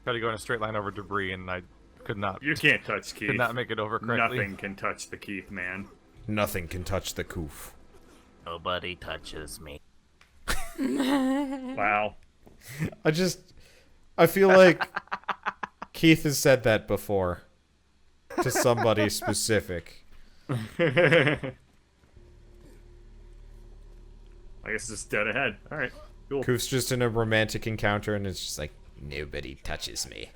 tried to go in a straight line over debris, and I could not. You can't touch Keith. Could not make it over correctly. Nothing can touch the Keith, man. Nothing can touch the coof. Nobody touches me. Wow. I feel like Keith has said that before to somebody specific. I guess it's dead ahead. Alright, cool. Koof's just in a romantic encounter and it's just like, nobody touches me.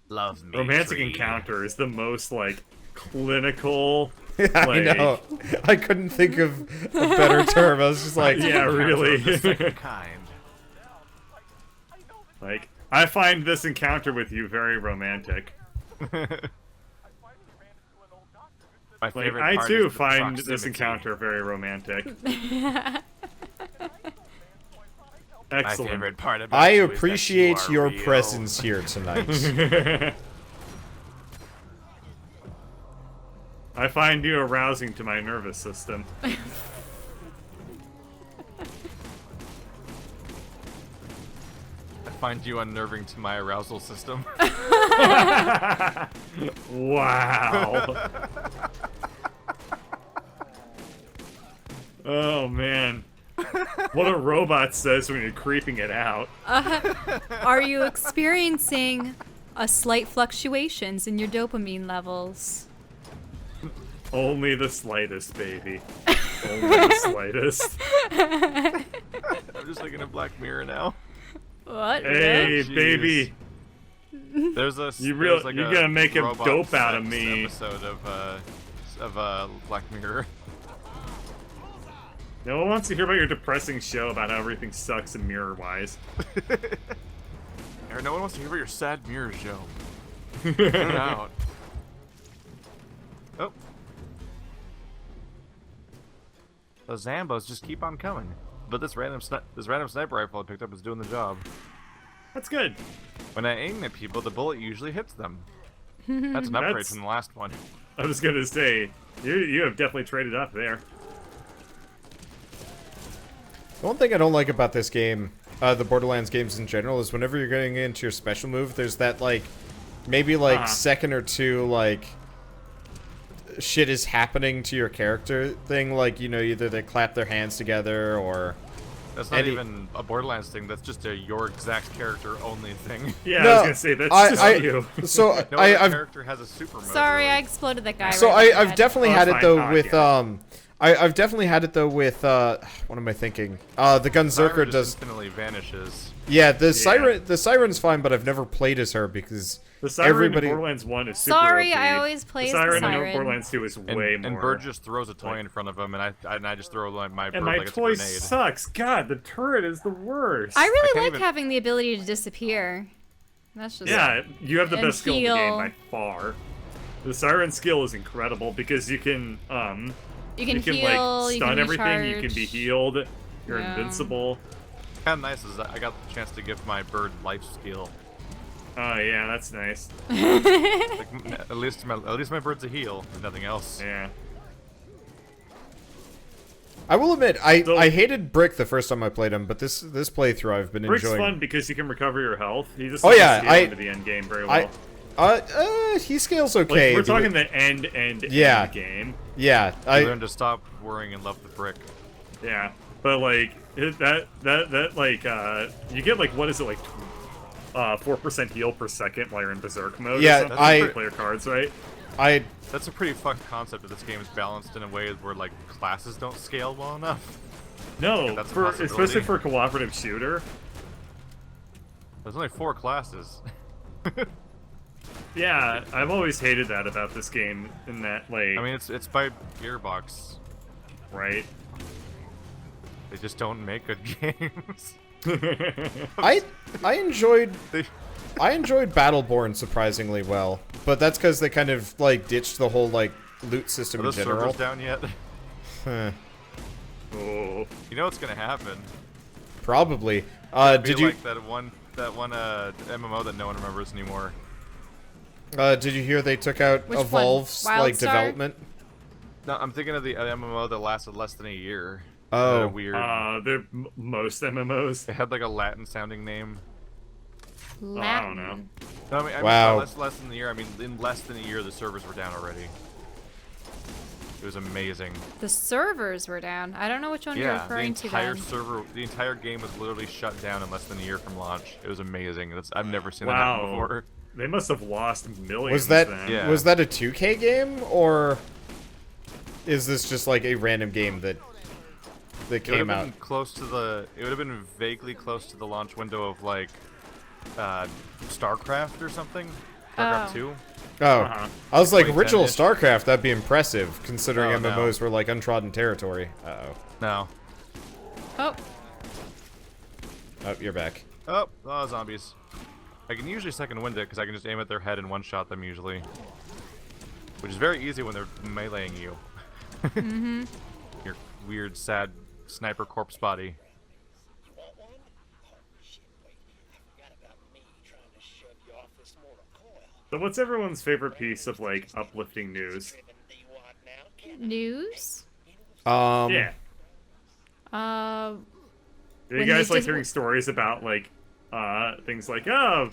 Love me. Romantic tree. encounter is the most, like, clinical. I know. I couldn't think of a better term. I was just like, Yeah, really. Kind. Like, I find this encounter with you very romantic. My Like, favorite I part too is the find this proximity. encounter very romantic. My Excellent. favorite part about I you is that appreciate you your are real. presence here tonight. I find you arousing to my nervous system. I find you unnerving to my arousal system. Wow. Oh man. What a robot says when you're creeping it out. Are you experiencing a slight fluctuations in your dopamine levels? Only the slightest, baby. Only the slightest. I'm just looking at Black Mirror now. What? Hey, Jeez. baby. You're you're gonna make a robot dope out of sex me. Episode of Black Mirror. No one wants to hear about your depressing show about how everything sucks in mirror-wise. Or no one wants to hear about your sad mirror show. Get it out. Oh. Those Zambos just keep on coming. But this random sniper rifle I picked up is doing the job. That's good. When I aim at people, the bullet usually hits them. That's an upgrade from the last one. I was gonna say, you have definitely traded up there. The one thing I don't like about this game, the Borderlands games in general, is whenever you're getting into your special move, there's that, like, maybe, like, second or two, like, shit is happening to your character thing. Like, you know, either they clap their hands together or... That's not even a Borderlands thing, that's just a your exact character only thing. Yeah, No, I was gonna say, that's just you. So, No other I've... character has a super mode. Sorry, really. I exploded that guy. So right in the I've head. definitely Oh, had it's it though fine. with Yeah. I've definitely had it though with what am I thinking? The Gunzerker Siren just does. instantly vanishes. Yeah, the siren's fine, but I've never played as her because The siren everybody. in Borderlands 1 is super Sorry, OP. I always play the as the siren in siren. Borderlands 2 is way more. And Bird just throws a toy in front of him, and I just throw my bird And my like it's a toy grenade. sucks. God, the turret is the worst. I really can't like even- having the ability to disappear. That's just Yeah, you have the And best skill in the game heal. by far. The siren skill is incredible because you can you can you can heal, like you stun can everything, you can recharge. be healed, you're Yeah. invincible. Kind of nice is that I got the chance to give my bird life steal. Oh yeah, that's nice. Like, at least my bird's a heal, if nothing else. Yeah. I will admit, I hated Brick the first time I played him, but this playthrough I've been Brick's enjoying. fun because you can recover your health. He just Oh, doesn't yeah, scale into the end game very well. He scales okay. Like, we're but talking the end Yeah. game. Yeah, I learned to stop worrying and love the brick. Yeah, but like you get like what is it like 4% heal per second while you're in berserk mode. Yeah, or something I- for player cards, right? That's a pretty fucked concept that this game is balanced in a way where like classes don't scale well enough. No, That's a possibility. especially for a cooperative shooter. There's only 4 classes. Yeah, I've always hated that about this game. In that, like, I mean, it's by Gearbox. right? They just don't make good games. I enjoyed They- Battleborn surprisingly well, but that's because they kind of like ditched the whole like loot system Are in those general. servers down yet? Huh. Oh, You know what's gonna happen? Probably. It'll be Did you like that one MMO that no one remembers anymore? did you hear they took out Which one? Evolve's like Wildstar? development? No, I'm thinking of the MMO that lasted less than a year. Oh. Weird. they're most MMOs. It had like a Latin sounding name. Latin. know. No, I mean Wow. less than a year. I mean, in less than a year, the servers were down already. It was amazing. The servers were down. I don't know which one you're Yeah, the referring to entire then. the entire game was literally shut down in less than a year from launch. It was amazing. I've never seen that Wow. happen before. They must have lost millions. Was that then. Yeah. was that a 2K game, or is this just like a random game that It would came have out? been close to the. It would have been vaguely close to the launch window of like, StarCraft or something. StarCraft Oh. 2. Oh, Uh-huh. I was like, 2010-ish. original StarCraft, that'd be impressive, considering Oh, no. MMOs were like untrodden territory. Uh-oh. No. Oh, Oh, you're back. Oh, zombies. I can usually second wind it because I can just aim at their head and one-shot them usually. Which is very easy when they're meleeing you. Mm-hmm. Your weird, sad sniper corpse body. So what's everyone's favorite piece of like uplifting news? news? Yeah. Uh, Do you When guys they like just- hearing stories about like things like, oh,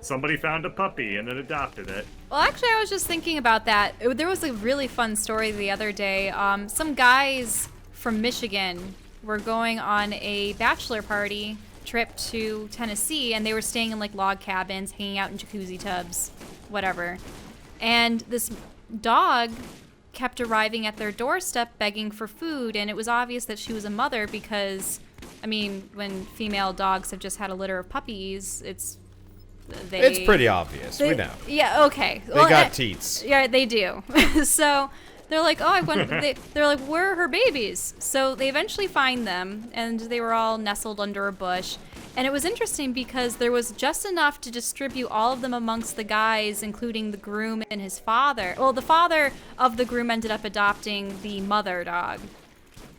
somebody found a puppy and then adopted it? well, actually, I was just thinking about that. There was a really fun story the other day. Some guys from Michigan were going on a bachelor party trip to Tennessee, and they were staying in like log cabins, hanging out in jacuzzi tubs, whatever. And this dog kept arriving at their doorstep begging for food, and it was obvious that she was a mother because, I mean, when female dogs have just had a litter of puppies, it's Pretty obvious. We know. Yeah, okay. They got teats. Yeah, they do. So they're like, oh, I want. They're like, where are her babies? So they eventually find them, and they were all nestled under a bush. And it was interesting because there was just enough to distribute all of them amongst the guys, including the groom and his father. Well, the father of the groom ended up adopting the mother dog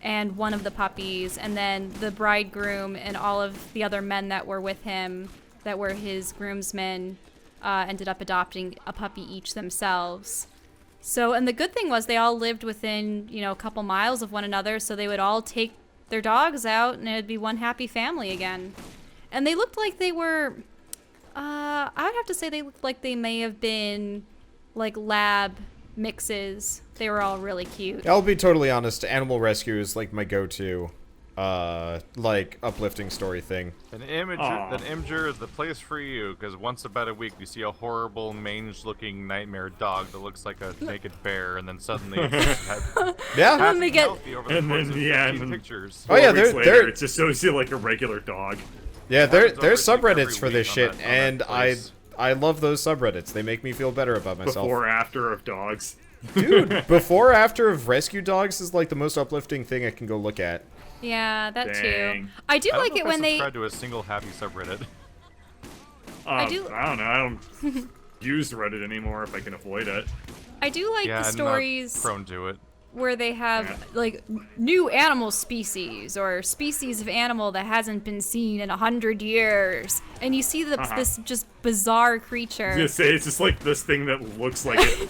and one of the puppies, and then the bridegroom and all of the other men that were with him, that were his groomsmen, ended up adopting a puppy each themselves. So, and the good thing was they all lived within, a couple miles of one another, so they would all take their dogs out and it'd be one happy family again. And they looked like they were, I would have to say they looked like they may have been like lab mixes. They were all really cute. I'll be totally honest, Animal Rescue is like my go-to, like, uplifting story thing. An Imgur is the place for you, because once about a week you see a horrible, mange-looking nightmare dog that looks like a naked bear, and then suddenly it's Yeah? Then they get- healthy over the And course then, of yeah, 15 and then- pictures. Oh, yeah, 4 weeks they're- later, it just shows you like a regular dog. Yeah, Happens there's over every subreddits for this week shit, on that and place. I love those subreddits. They make me feel better about myself. Before, after of dogs. Dude, before after of rescue dogs is like the most uplifting thing I can go look at. Yeah, that too. Dang. I do I don't like know it if when I they. subscribe to a single happy subreddit. I do- I don't know. I don't use Reddit anymore if I can avoid it. I do like Yeah, the I'm stories not prone to it. where they have Yeah. like new animal species or species of animal that hasn't been seen in 100 years, and you see this just bizarre I was creature. gonna say it's just like this thing that looks like it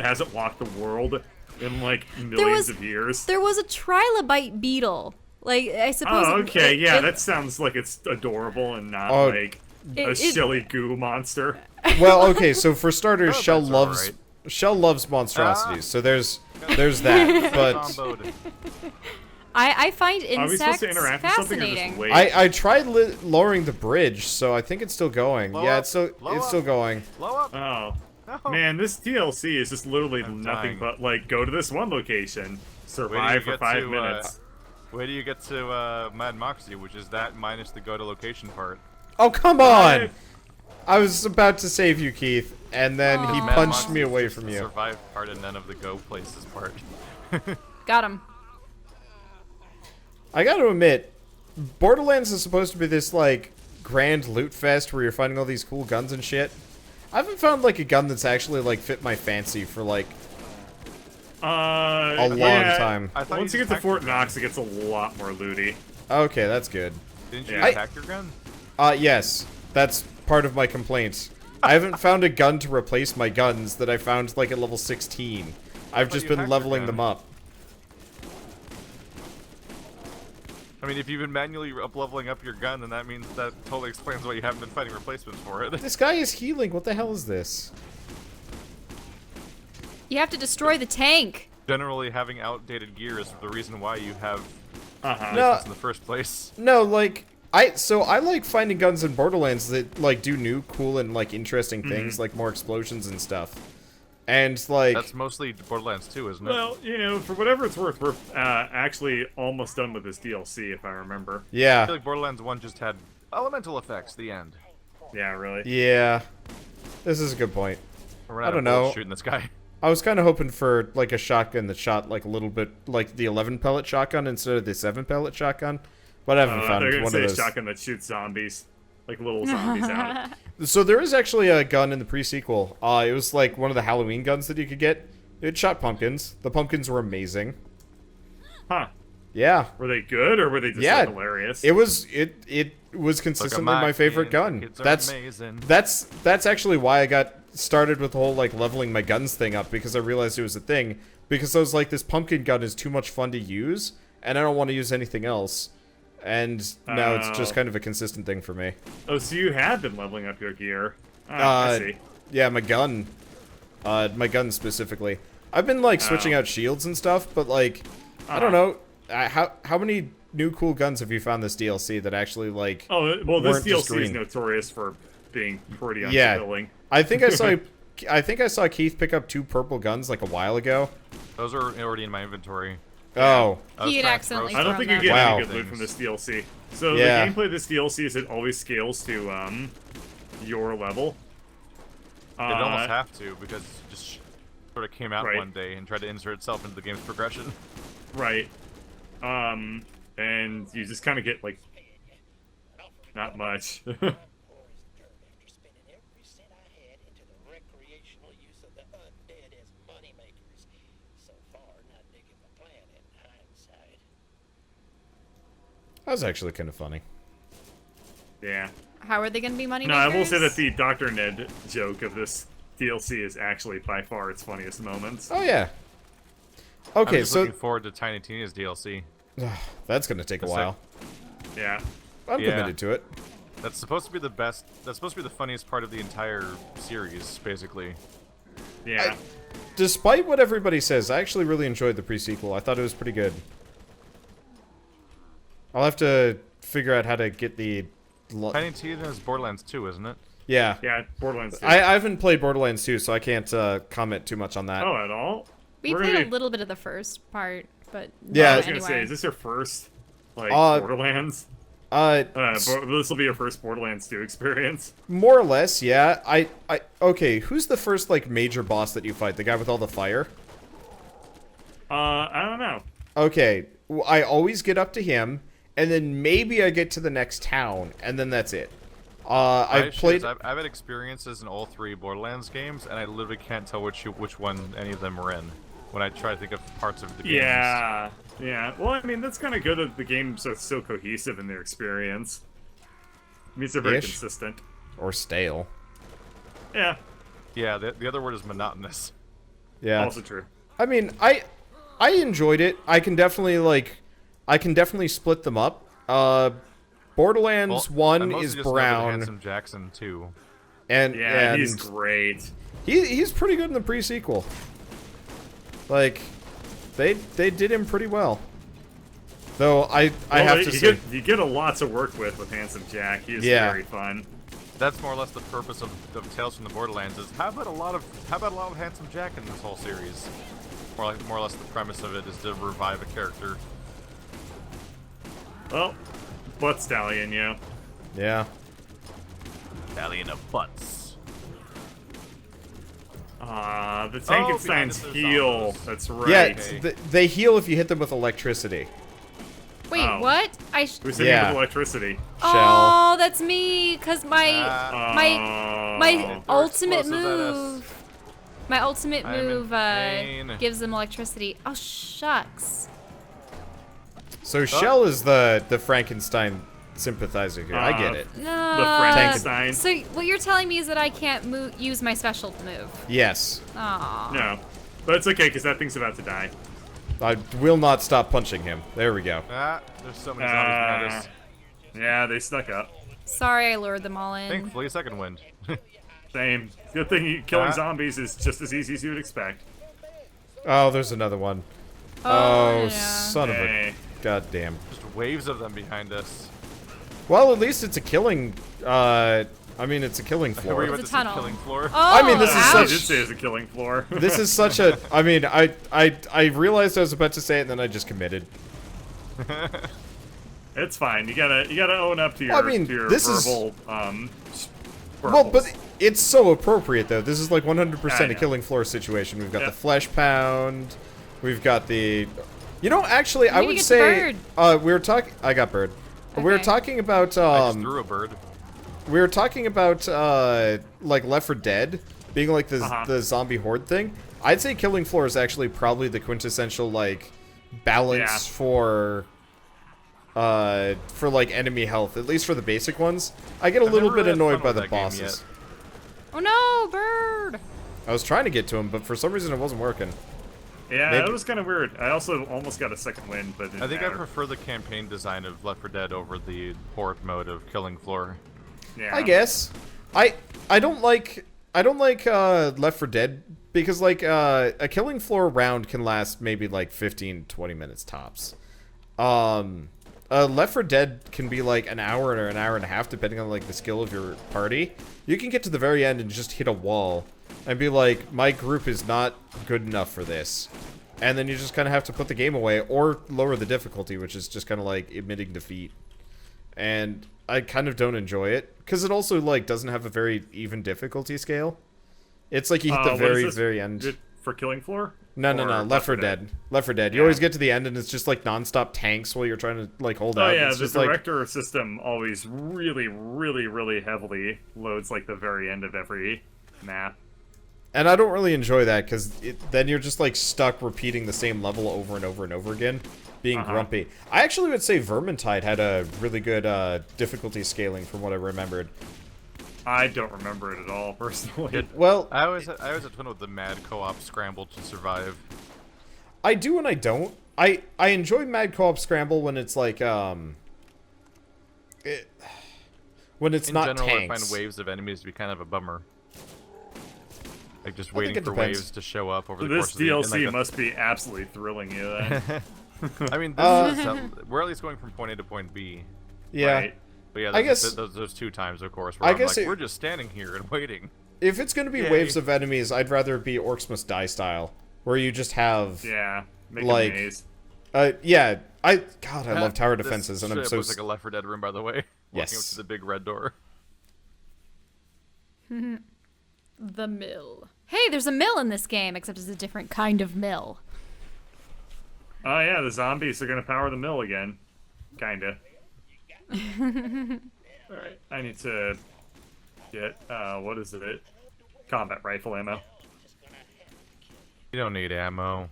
hasn't walked the world in like millions of years. There was a trilobite beetle. Like, I suppose. Oh, okay, yeah, it- that sounds like it's adorable and not Oh. like a It- silly goo monster. Well, okay, so for starters, Oh, Shell that's loves alright. Shell loves monstrosities, so there's that. But Zomboed. I find Are we supposed insects to interact with something or fascinating. just wait? I tried lowering the bridge, so I think it's still going. Blow Yeah, up, it's still blow it's still up. going. Blow up. Oh. No. Man, this DLC is just literally I'm nothing dying. but like go to this one location, Wait survive till you for get 5 to, minutes. Wait till you get to Mad Moxie, which is that minus the go to location part. Oh, come on! I was about to save you, Keith, and then he Aw. Mad punched Moxie me is away just from the you. Survive part and none of the go places part. Got him. I gotta admit, Borderlands is supposed to be this, like, grand loot fest where you're finding all these cool guns and shit. I haven't found, like, a gun that's actually, like, fit my fancy for, like, a long yeah, time. I thought Once you just get to hacked Fort your gun. Knox, it gets a lot more looty. Okay, that's good. Didn't you Yeah. attack your gun? Yes, that's part of my complaint. I haven't found a gun to replace my guns that I found, like, at level 16. I've thought just you been hacked your leveling gun. them up. I mean, if you've been manually leveling up your gun, then that means that totally explains why you haven't been fighting replacements for it. This guy is healing. What the hell is this? You have to destroy the tank. Generally, having outdated gear is the reason why you have Uh-huh. replacements in the first place. No, like I like finding guns in Borderlands that like do new, cool, and like interesting things, like more explosions and stuff. And like That's mostly Borderlands 2, isn't it? Well, you know, for whatever it's worth, we're actually almost done with this DLC, if I remember. I yeah, feel like Borderlands 1 just had elemental effects. The end. Yeah, really. yeah. This is a good point. We're I out don't of bullets know. shooting this guy. I was kind of hoping for like a shotgun that shot like a little bit like the 11 pellet shotgun instead of the 7 pellet shotgun, but I haven't They're found gonna one of say a those. shotgun that shoots zombies, like little zombies out. So there is actually a gun in the pre-sequel. It was like one of the Halloween guns that you could get. It shot pumpkins. The pumpkins were amazing. Huh? Yeah. Were they good or were they just Yeah, like, hilarious? It was consistently my favorite gun. Kids are That's amazing. that's actually why I got started with the whole like leveling my guns thing up, because I realized it was a thing. Because I was like, this pumpkin gun is too much fun to use, and I don't want to use anything else. And now it's just Oh. kind of a consistent thing for me. Oh, so you have been leveling up your gear. I see. Yeah, my gun. My gun specifically. I've been like switching out shields and stuff, but like, I don't know. How many new cool guns have you found this DLC that actually like? Oh, well, this weren't just DLC is green? notorious for being pretty Yeah. unfulfilling. I think I saw Keith pick up 2 purple guns like a while ago. Those are already in my inventory. Oh, I was He had trying to accidentally throw I don't thrown think you them. get Wow. any good loot from this DLC. So Yeah. the gameplay of this DLC is it always scales to your level. It almost have to, because it just sort of came out Right. one day and tried to insert itself into the game's progression. Right. And you just kind of get like not much. Spending every cent I had into the recreational use of the undead as moneymakers. So far, not digging the plan in hindsight. that was actually kind of funny. Yeah. How are they going to be money No, I will say that makers? the Dr. Ned joke of this DLC is actually by far its funniest moments. Oh yeah. I'm Okay, just so looking forward to Tiny Tina's DLC. that's gonna take a That's while. Yeah. I'm Yeah. committed to it. That's supposed to be the best. That's supposed to be the funniest part of the entire series, basically. Yeah. Despite what everybody says, I actually really enjoyed the pre-sequel. I thought it was pretty good. I'll have to figure out how to get the... Tiny Tina's Borderlands 2, isn't it? Yeah. Yeah, Borderlands 2. I haven't played Borderlands 2, so I can't comment too much on that. Oh, at all? We We're played gonna a be- little bit of the first part, but Yeah. I not was gonna say, anywhere. is this your first, like, Uh, Borderlands? S- This will be your first Borderlands 2 experience. more or less, yeah. Okay, who's the first, like, major boss that you fight? The guy with all the fire? I don't know. Okay, I always get up to him, and then maybe I get to the next town, and then that's it. I've played... I've had experiences in all 3 Borderlands games, and I literally can't tell which one any of them were in when I try to think of parts of the games. Yeah. Yeah. Well, I mean, that's kind of good that the games are so cohesive in their experience. It means they're very Ish. consistent. Or stale. Yeah. Yeah, the other word is monotonous. Yeah. Also true. I mean, I enjoyed it. I can definitely split them up. Borderlands Well, I 1 mostly is just know the brown, Handsome Jackson 2. and Yeah, and he's great. he's pretty good in the pre-sequel. Like, they did him pretty well. Though I have to say, you get a lot to work with Handsome Jack. He is Yeah. very fun. That's more or less the purpose of Tales from the Borderlands. Is how about a lot of Handsome Jack in this whole series? More or less the premise of it is to revive a character. Well, Butt Stallion, yeah. yeah. Stallion of butts. The behind Tankenstein's us there's heal. zombies. That's right. Yeah, Okay. they heal if you hit them with electricity. Wait, Oh. what? Who's hitting Yeah. with electricity? Shell. Oh, that's me, cause my Oh. my ultimate explosives at us. move. My ultimate I'm in move pain. gives them electricity. Oh shucks. So Shell is the Frankenstein sympathizer here. I get it. The No. Frankenstein. So what you're telling me is that I can't use my special move. Yes. Aw. No. But it's okay, because that thing's about to die. I will not stop punching him. There we go. Ah, there's so many zombies behind us. Yeah, they snuck up. Sorry, I lured them all in. Thankfully, second wind. Same. Good thing killing Ah. zombies is just as easy as you would expect. Oh, there's another one. Oh, yeah. Son of a Hey. goddamn. Just waves of them behind us. Well, at least it's a killing. I mean, it's a killing Were floor. you about It's to a say tunnel. killing floor? Oh, I mean, this is I ouch. did say it's a killing floor. This is such a. I mean, I realized I was about to say it, and then I just committed. It's fine. You gotta own up to your, Well, I mean, to your this is- verbal Well, but verbals. it's so appropriate though. This is like 100% I a know. killing floor situation. We've got Yeah. the flesh pound. We've got the. You know, actually, I need to would get the say. bird. We were talking. I got bird. We were Okay. talking about. I just threw a bird. We were talking about like Left 4 Dead being like the zombie horde thing. I'd say killing floor is actually probably the quintessential like balance for like enemy health, at least for the basic ones. I get a I've little never bit really had annoyed fun by with the that game bosses. Oh no, bird! I was trying to get to him, but for some reason it wasn't working. Yeah, maybe- it was kind of weird. I also almost got a second win, but it didn't I think I matter. prefer the campaign design of Left 4 Dead over the horde mode of killing floor. Yeah. I guess. I don't like Left 4 Dead because like a killing floor round can last maybe like 15-20 minutes tops. Left 4 Dead can be like an hour or an hour and a half depending on like the skill of your party. You can get to the very end and just hit a wall and be like, my group is not good enough for this. And then you just kind of have to put the game away or lower the difficulty, which is just kind of like admitting defeat. And I kind of don't enjoy it because it also like doesn't have a very even difficulty scale. It's like you hit the What is very this? very end. Good for killing floor? No, Or Left 4 Dead. Left 4 Dead. You Yeah. always get to the end and it's just like non-stop tanks while you're trying to like hold Oh out. yeah, It's the just like, director system always really heavily loads like the very end of every map. and I don't really enjoy that because then you're just like stuck repeating the same level over and over and over again, being grumpy. I actually would say Vermintide had a really good difficulty scaling from what I remembered. I don't remember it at all personally. Well, I always had fun with the mad co-op scramble to survive. I do and I don't. I enjoy Mad Co-op Scramble when it's like when it's In not general, I tanks. find waves of enemies to be kind of a bummer. Like just think waiting it for depends. waves to show up over the This course of the DLC and, must be absolutely thrilling you then. I mean, this is we're at least going from point A to point B. Yeah. Right. But yeah, I there's, guess- those two times, of course, where I I'm guess like, it- we're just standing here and waiting. If it's going to be Yay. waves of enemies, I'd rather it be Orcs Must Die style, where you just have Yeah. Make Like- a maze. yeah, I love tower This defenses and I'm ship so looks like a Left 4 Dead room, by the way. Walking up Yes. to the big red door. The mill. Hey, there's a mill in this game, except it's a different kind of mill. Oh yeah, the zombies are gonna power the mill again. Kinda. Alright, I need to get, what is it? Combat rifle ammo. You don't need ammo.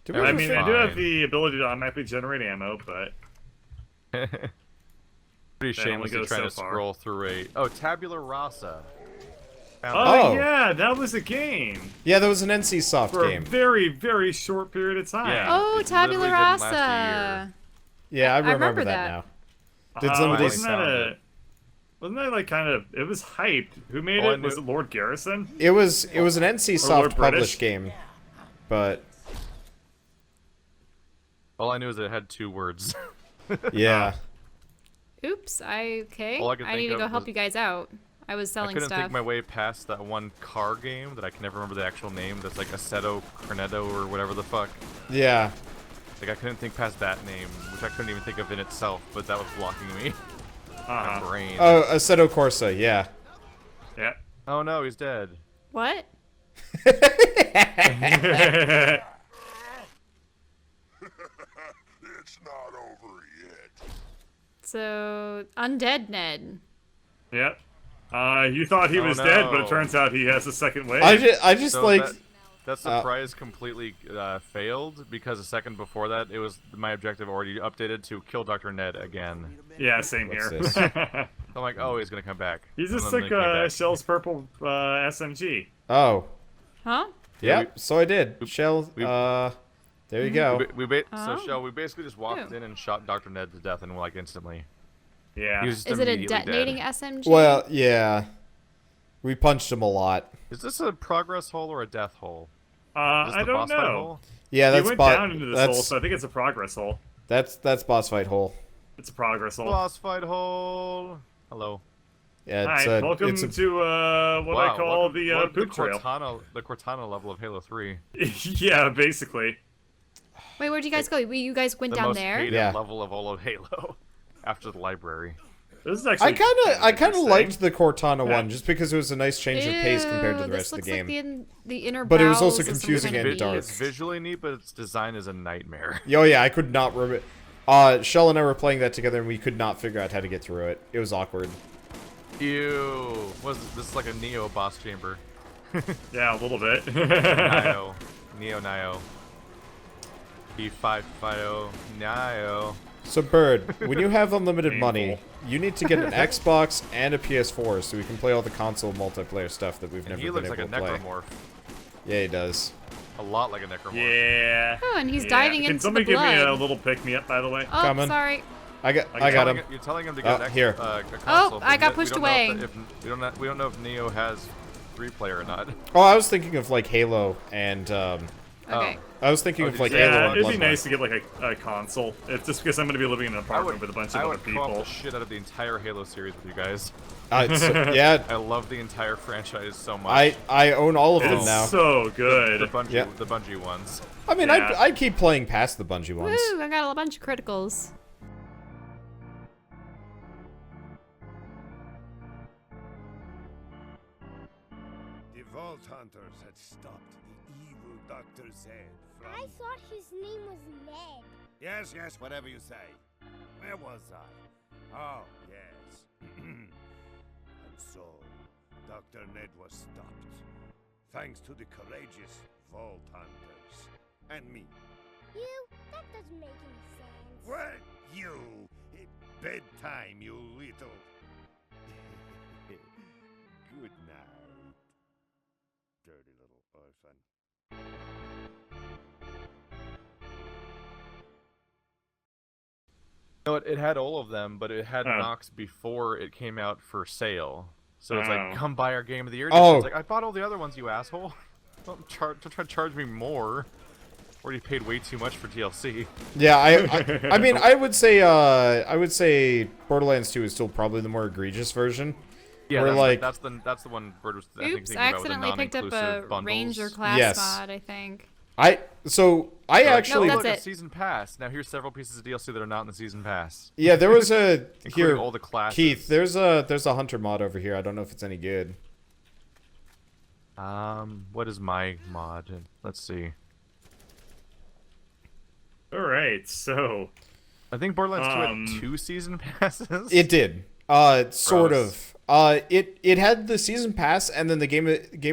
Did we I ever mean, fin- I do have Fine. the ability to automatically generate ammo, but Pretty only shamelessly goes trying so to far. scroll through Tabula Rasa. Found oh, Oh. yeah, that was a game Yeah, that was an NC Soft for a game. very short period of time. Yeah. Oh, it Tabula literally didn't last a Rasa. Yeah, I remember remember that that. now. Did somebody wasn't that found wasn't that like kind of? It was hyped. Who made Oh, I it? Was knew- it Lord Garrison? It was an NC Lord Soft British? published game, but All I knew is that it had 2 words. yeah. Oops, okay. All I could I think need to of go help was- you guys out. I was I selling couldn't stuff. think my way past that one car game that I can never remember the actual name. That's like Assetto Cornetto or whatever the fuck. Yeah. Like I couldn't think past that name, which I couldn't even think of in itself, but that was blocking me. My brain. Oh, Assetto Corsa, yeah. Yeah. Oh no, he's dead. What? It's not over yet. So, Undead Ned. Yep. You thought he Oh, was dead, but no. it turns out he has a second wave. I just So like that surprise completely failed because a second before that, it was my objective already updated to kill Dr. Ned again. Yeah, same What's here. this? I'm like, oh, he's gonna come back. He's And just then like they came back. Shell's purple SMG. Oh. Huh? Yeah, we- so I did. Shell we- There you go. So, Oh. Shell, we basically just walked Ew. in and shot Dr. Ned to death and like instantly. Yeah. He was just Is it a immediately detonating dead. SMG? Well, yeah. We punched him a lot. Is this a progress hole or a death hole? Is this I the don't boss fight know. hole? Yeah, He that's went bo- down into this hole, so I think it's a progress hole. that's boss fight hole. It's a progress hole. Boss fight hole. Hello. Yeah, Hi, it's welcome it's a, to what I call welcome- the welcome to poop trail. the Cortana level of Halo 3. Yeah, basically. Wait, where'd you guys go? You guys went The down most there? hated Yeah. level of all of Halo. After the library. This is actually. I kind of interesting. liked the Cortana Yeah. one just because it was a nice change of pace compared to the Ew, rest of the this looks game. like the inner But it was also bowels of some confusing kind and of dark. It's visually neat, but its design is a nightmare. Oh yeah, I could not remember. Shell and I were playing that together, and we could not figure out how to get through it. It was awkward. Ew. This is like a Neo boss chamber. Yeah, a little bit. Nio. Neo. E550 Nio. So, Bird, when you have unlimited money, Painful. you need to get an Xbox and a PS4 so we can play all the console multiplayer stuff that we've And never he been looks able like a to play. necromorph. Yeah, he does. A lot like a necromorph. Yeah. Oh, and he's Yeah. diving Can into somebody the give me a blood. little pick me up, by the way? Oh, Coming. sorry. I got Telling him. You're telling him to get an Here. a console. I but got we pushed don't know away. if we don't know if Neo has 3-player or not. Oh, I was thinking of like Halo and Okay. I was thinking Oh, of did like you- Halo Yeah, and it'd be Bloodborne. nice to get like a console. It's just because I'm going to be living in an apartment with a bunch of I other would co-op people. the shit out of the entire Halo series with you guys. Yeah, I love the entire franchise so much. I own all of them It's now. so good. The Bungie, Yeah. the Bungie ones. I mean, Yeah. I'd keep playing past the Bungie ones. Woo, I got a bunch of criticals. The Vault Hunters had stopped the evil Dr. Zed from... I thought his name was Ned. Yes, whatever you say. Where was I? Oh, yes. And so, Dr. Ned was stopped. Thanks to the courageous Vault Hunters. And me. You? That doesn't make any sense. What? You? Bedtime, you little... Good night. Dirty little orphan. No, it had all of them, but it had Oh. Nox before it came out for sale. So it's Oh. like, come buy our Game of the Year edition. Oh. It's like, I bought all the other ones, you asshole. Don't try to charge me more. Already paid way too much for DLC. Yeah, I mean, I would say Borderlands 2 is still probably the more egregious version. Yeah, Where, that's the one Bird was I think, Oops, thinking I about with the accidentally picked up a non-inclusive bundles. ranger class Yes. mod, I think. I Like, actually No, look, that's a it. season pass. Now here's several pieces of DLC that are not in the season pass. yeah, there was a Including here all the classes. Keith, there's a hunter mod over here. I don't know if it's any good. What is my mod? Let's see. All right, so I think Borderlands 2 Um, had 2 season passes. It did. Sort Gross. of. It had the season pass and then the game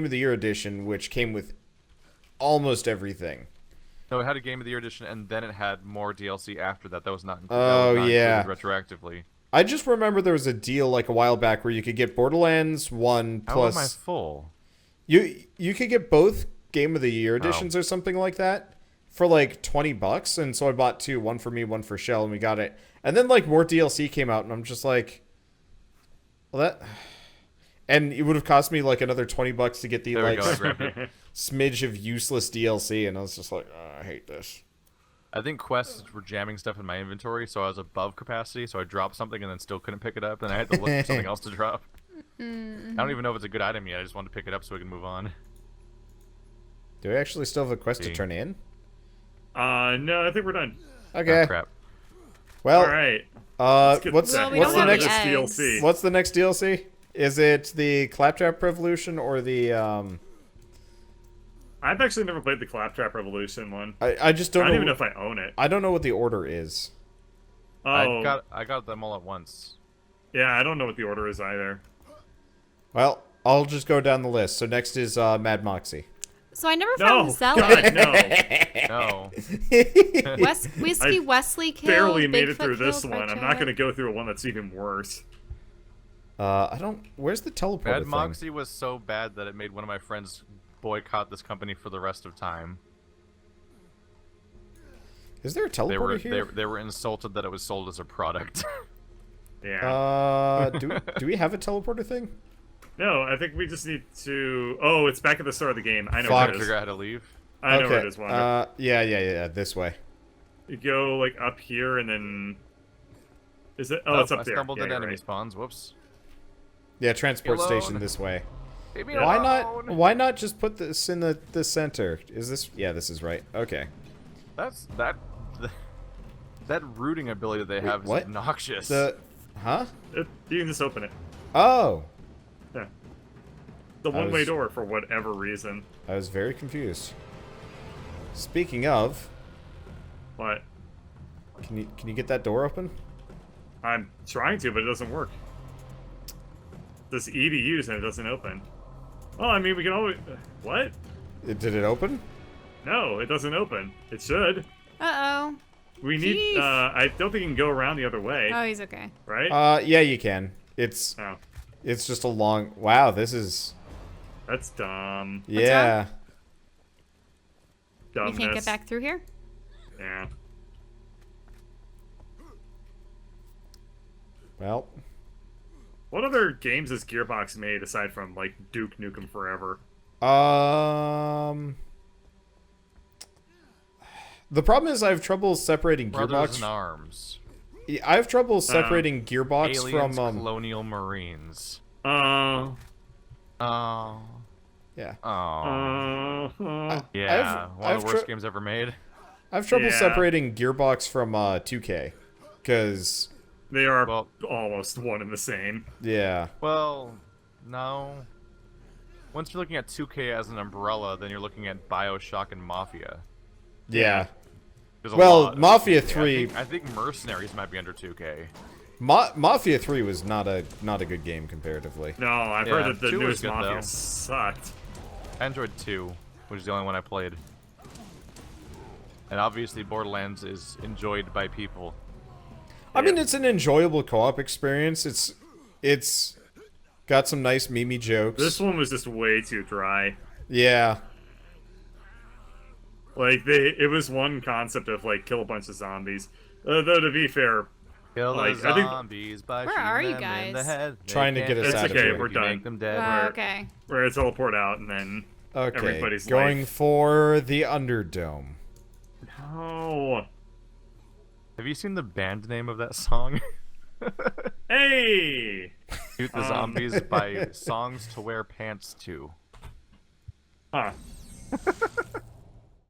of the year edition, which came with almost everything. No, it had a Game of the Year edition, and then it had more DLC after that. That was not, Oh, that was not yeah. included retroactively. I just remember there was a deal like a while back where you could get Borderlands 1 How am I plus full? you could get both Game of the Year editions or something like that for like $20, and so I bought 2, one for me, one for Shell, and we got it. And then like more DLC came out, and I'm just like, well, that, and it would have cost me like another $20 to get the There we like go. I grabbed it. smidge of useless DLC, and I was just like, oh, I hate this. I think quests were jamming stuff in my inventory, so I was above capacity, so I dropped something and then still couldn't pick it up, and I had to look for something else to drop. I don't even know if it's a good item yet. I just wanted to pick it up so we can move on. Do we actually still have a quest to See. turn in? no, I think we're done. Okay. Oh, crap. Well, All right. what's Well, we what's don't the have next the eggs. DLC? what's the next DLC? Is it the Claptrap Revolution or the I've actually never played the Claptrap Revolution one. I just I don't don't even know know. if I own it. I don't know what the order is. Oh, I got them all at once. yeah, I don't know what the order is either. Well, I'll just go down the list. So next is Mad Moxie. So I never No, found God, Zealot. no. No. Whiskey I Wesley killed. Barely made it Bigfoot through this killed, one. Red I'm not Cherub. going to go through one that's even worse. I don't. Where's the teleporter Mad thing? Moxie was so bad that it made one of my friends boycott this company for the rest of time. Is there a teleporter here? They were insulted that it was sold as a product. Yeah. Do we have a teleporter thing? No, I think we just need to... Oh, it's back at the start of the game. I know Fuck. where it Figure is. out how to leave. I know where it is, Wander. Yeah, this way. You go, like, up here and then... Is it? Oh, it's up I there. stumbled Yeah, into you're enemy right. spawns. Whoops. Yeah, transport Alone. station this way. Leave me Why alone. not? Why not just put this in the center? Is this? Yeah, this is right. Okay. That's that rooting ability that they have is what? obnoxious. Huh? You can just open it. Oh, Yeah. The I one-way was- door for whatever reason. I was very confused. Speaking of, What? can you get that door open? I'm trying to, but it doesn't work. This E to use and it doesn't open. Oh, I mean, we can always... What? Did it open? No, it doesn't open. It should. Uh-oh. We need... Jeez. I don't think you can go around the other way, Oh, he's okay. right? Yeah, you can. It's Oh, just a long. Wow, this is. that's dumb. Yeah. We Dumbness. can't get back through here? Yeah. Well, What other games has Gearbox made aside from, like, Duke Nukem Forever? the problem is I have trouble separating Brothers Gearbox. in Arms. I have trouble separating Gearbox Aliens, from Colonial Marines. Oh. yeah. Oh. Yeah, one of the worst games ever made. I have trouble Yeah. separating Gearbox from 2K, because They are Well- almost one and the same. yeah, Well, no. Once you're looking at 2K as an umbrella, then you're looking at BioShock and Mafia. yeah. There's a Well, lot of Mafia 2K. 3 I think Mercenaries might be under 2K. Mafia 3 was not a good game comparatively. No, I've Yeah, heard that the 2 was newest good, Mafia though. sucked. Android 2, which is the only one I played. And obviously Borderlands is enjoyed by people. I mean, it's an enjoyable co-op experience. It's got some nice meme jokes. This one was just way too dry. Yeah. Like, it was one concept of, like, kill a bunch of zombies. Though, to be fair, Kill the Like, I think- zombies by Where shooting are you them in the guys? head. They Trying to can't get us It's out of okay, here. we're you done. Make them dead. Where- Okay. where it's teleport out and then Okay. everybody's Going life. for the Underdome. Oh. Have you seen the band name of that song? Hey! Shoot the zombies by Songs to Wear Pants To. Huh.